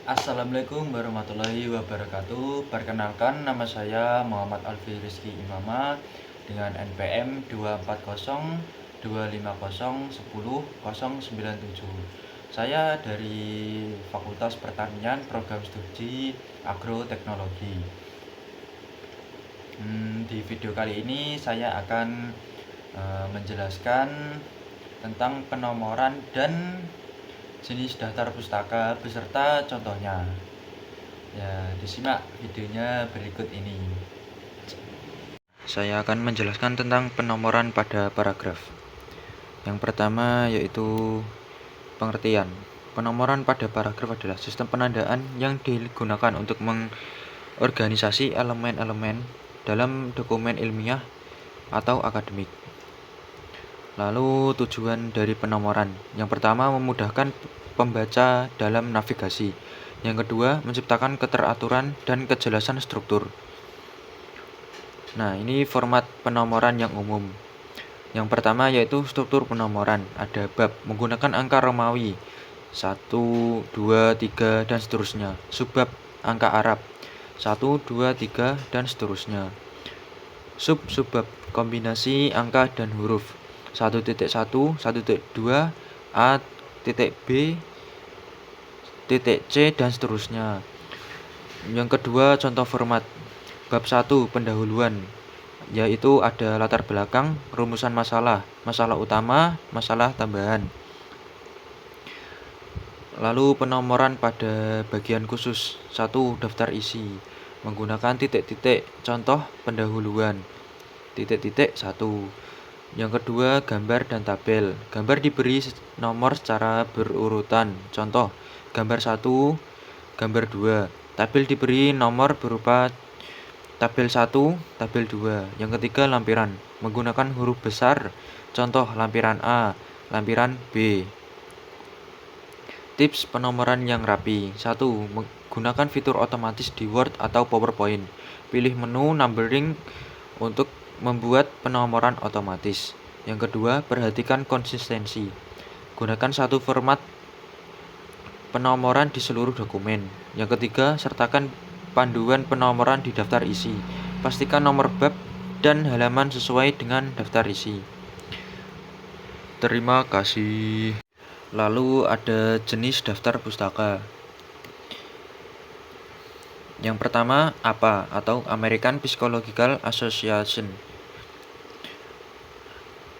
Assalamualaikum warahmatullahi wabarakatuh. Perkenalkan, nama saya Muhammad Alfi Rizky Imama dengan NPM 24025010097. Saya dari Fakultas Pertanian Program Studi Agroteknologi. Di video kali ini saya akan menjelaskan tentang penomoran dan jenis daftar pustaka beserta contohnya. Ya, disimak videonya berikut ini. Saya akan menjelaskan tentang penomoran pada paragraf. Yang pertama yaitu pengertian. Penomoran pada paragraf adalah sistem penandaan yang digunakan untuk mengorganisasi elemen-elemen dalam dokumen ilmiah atau akademik. Lalu tujuan dari penomoran. Yang pertama, memudahkan pembaca dalam navigasi. Yang kedua, menciptakan keteraturan dan kejelasan struktur. Nah, ini format penomoran yang umum. Yang pertama yaitu struktur penomoran. Ada bab menggunakan angka Romawi 1, 2, 3 dan seterusnya. Subbab angka Arab 1, 2, 3 dan seterusnya. Subbab kombinasi angka dan huruf 1.1, 1.2, A, B, C dan seterusnya. Yang kedua, contoh format. Bab 1 pendahuluan, yaitu ada latar belakang, rumusan masalah, masalah utama, masalah tambahan. Lalu penomoran pada bagian khusus. 1. Daftar isi menggunakan titik-titik, contoh pendahuluan, titik-titik 1. Yang kedua, gambar dan tabel. Gambar diberi nomor secara berurutan. Contoh, gambar 1, gambar 2. Tabel diberi nomor berupa tabel 1, tabel 2. Yang ketiga, lampiran. Menggunakan huruf besar. Contoh, lampiran A, lampiran B. Tips penomoran yang rapi. 1. Menggunakan fitur otomatis di Word atau PowerPoint. Pilih menu numbering untuk membuat penomoran otomatis. Yang kedua, perhatikan konsistensi. Gunakan satu format penomoran di seluruh dokumen. Yang ketiga, sertakan panduan penomoran di daftar isi. Pastikan nomor bab dan halaman sesuai dengan daftar isi. Terima kasih. Lalu ada jenis daftar pustaka. Yang pertama, APA atau American Psychological Association.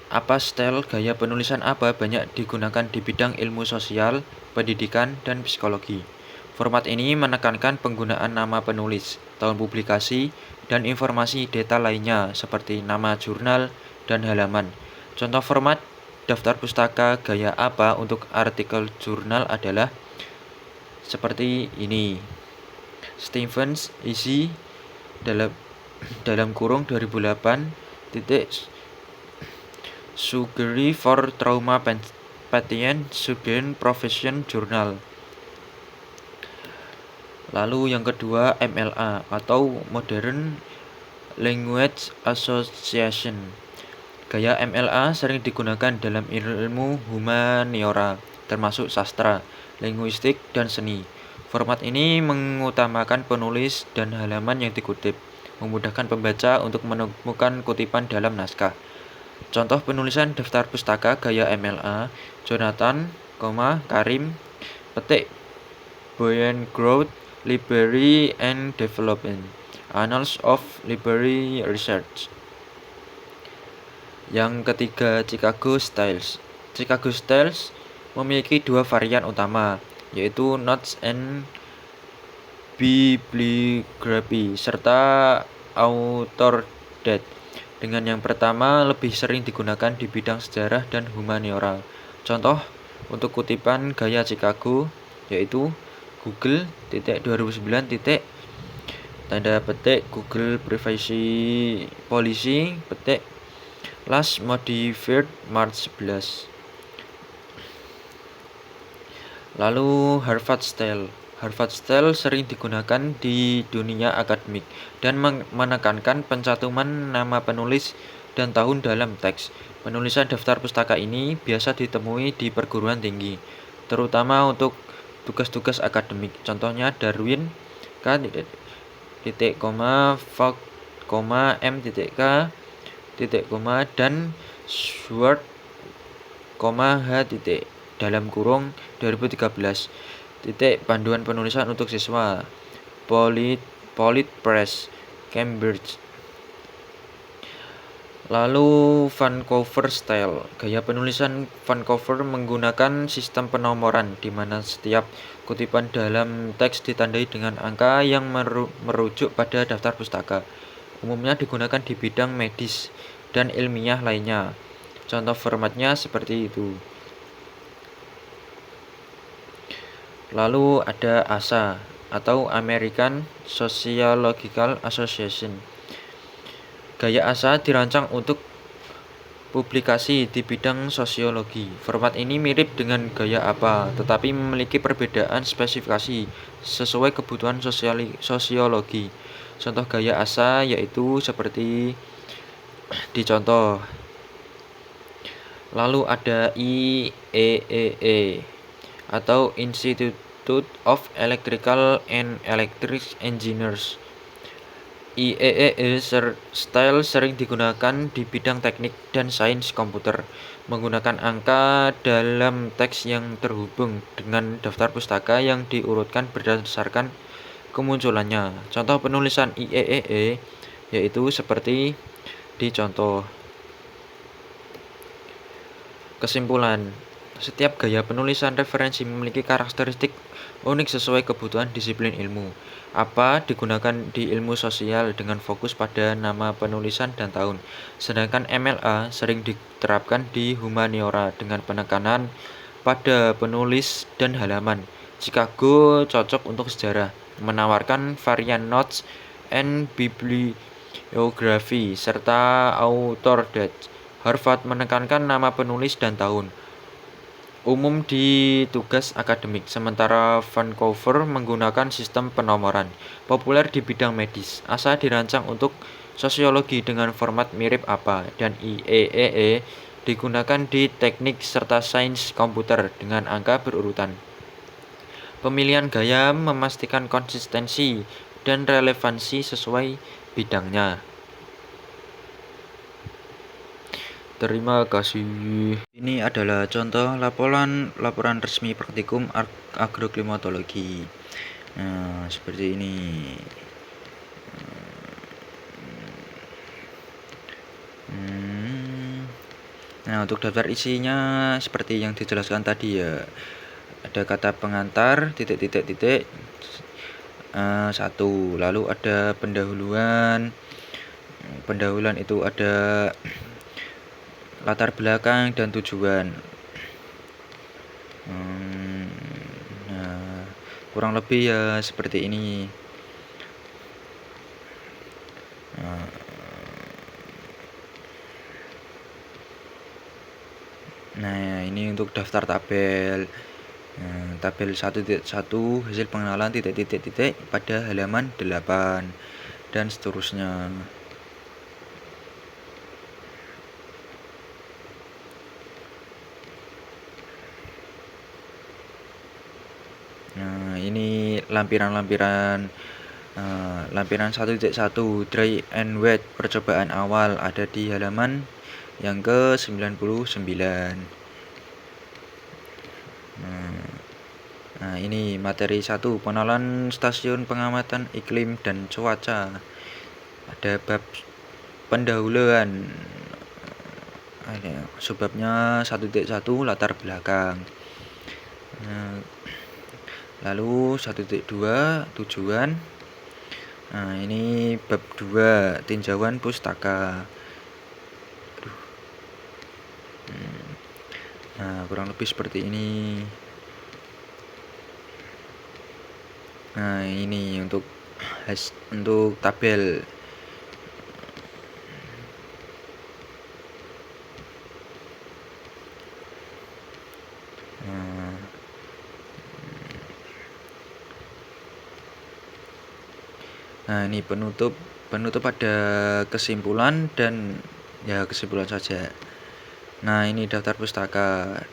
APA style gaya penulisan APA banyak digunakan di bidang ilmu sosial, pendidikan, dan psikologi. Format ini menekankan penggunaan nama penulis, tahun publikasi, dan informasi data lainnya seperti nama jurnal dan halaman. Contoh format daftar pustaka gaya APA untuk artikel jurnal adalah seperti ini. Stevens isi dalam kurung 2008 Surgery for Trauma Patient Student Profession Journal. Lalu yang kedua, MLA atau Modern Language Association. Gaya MLA sering digunakan dalam ilmu humaniora, termasuk sastra, linguistik, dan seni. Format ini mengutamakan penulis dan halaman yang dikutip, memudahkan pembaca untuk menemukan kutipan dalam naskah. Contoh penulisan daftar pustaka gaya MLA, Jonathan, Karim, petik, Boyan Growth, Library and Development, Annals of Library Research. Yang ketiga, Chicago Styles. Chicago Styles memiliki dua varian utama, yaitu Notes and Bibliography serta Author Date. Dengan yang pertama lebih sering digunakan di bidang sejarah dan humaniora. Contoh untuk kutipan gaya Chicago yaitu Google 2009 tanda petik Google Privacy Policy petik last modified March 11. Lalu Harvard Style. Harvard Style sering digunakan di dunia akademik dan menekankan pencantuman nama penulis dan tahun dalam teks. Penulisan daftar pustaka ini biasa ditemui di perguruan tinggi, terutama untuk tugas-tugas akademik. Contohnya Darwin, K titik koma, Fogg, M titik K titik koma, dan Schwartz, H titik dalam kurung 2013 titik panduan penulisan untuk siswa Polit Press, Cambridge. Lalu Vancouver Style. Gaya penulisan Vancouver menggunakan sistem penomoran di mana setiap kutipan dalam teks ditandai dengan angka yang merujuk pada daftar pustaka. Umumnya digunakan di bidang medis dan ilmiah lainnya. Contoh formatnya seperti itu. Lalu ada ASA atau American Sociological Association. Gaya ASA dirancang untuk publikasi di bidang sosiologi. Format ini mirip dengan gaya APA, tetapi memiliki perbedaan spesifikasi sesuai kebutuhan sosiologi. Contoh gaya ASA yaitu seperti dicontoh. Lalu ada IEEE atau Institute of Electrical and Electric Engineers. IEEE style sering digunakan di bidang teknik dan sains komputer, menggunakan angka dalam teks yang terhubung dengan daftar pustaka yang diurutkan berdasarkan kemunculannya. Contoh penulisan IEEE yaitu seperti dicontoh. Kesimpulan, setiap gaya penulisan referensi memiliki karakteristik unik sesuai kebutuhan disiplin ilmu. APA digunakan di ilmu sosial dengan fokus pada nama penulisan dan tahun, sedangkan MLA sering diterapkan di humaniora dengan penekanan pada penulis dan halaman. Chicago cocok untuk sejarah, menawarkan varian notes and bibliography serta author date. Harvard menekankan nama penulis dan tahun umum di tugas akademik, sementara Vancouver menggunakan sistem penomoran populer di bidang medis. ASA dirancang untuk sosiologi dengan format mirip APA, dan IEEE digunakan di teknik serta sains komputer dengan angka berurutan. Pemilihan gaya memastikan konsistensi dan relevansi sesuai bidangnya. Terima kasih. Ini adalah contoh laporan resmi praktikum agroklimatologi. Nah, seperti ini. Nah, untuk daftar isinya seperti yang dijelaskan tadi ya. Ada kata pengantar, titik, satu. Lalu ada pendahuluan. Pendahuluan itu ada latar belakang dan tujuan. Nah, kurang lebih ya seperti ini. Nah, ini untuk daftar tabel. Tabel 1.1 hasil pengenalan titik pada halaman 8 dan seterusnya. Nah, ini lampiran 1.1 dry and wet percobaan awal ada di halaman yang ke-99. Nah, ini materi 1, pengenalan stasiun pengamatan iklim dan cuaca. Ada bab pendahuluan. Subbabnya 1.1 latar belakang. Lalu 1.2 tujuan. Nah, ini bab 2 tinjauan pustaka. Nah, kurang lebih seperti ini. Nah, ini untuk tabel. Nah, ini penutup ada kesimpulan dan ya kesimpulan saja. Nah, ini daftar pustaka.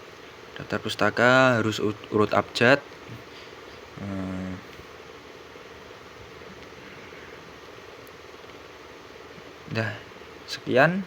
Daftar pustaka harus urut abjad Nah, sekian.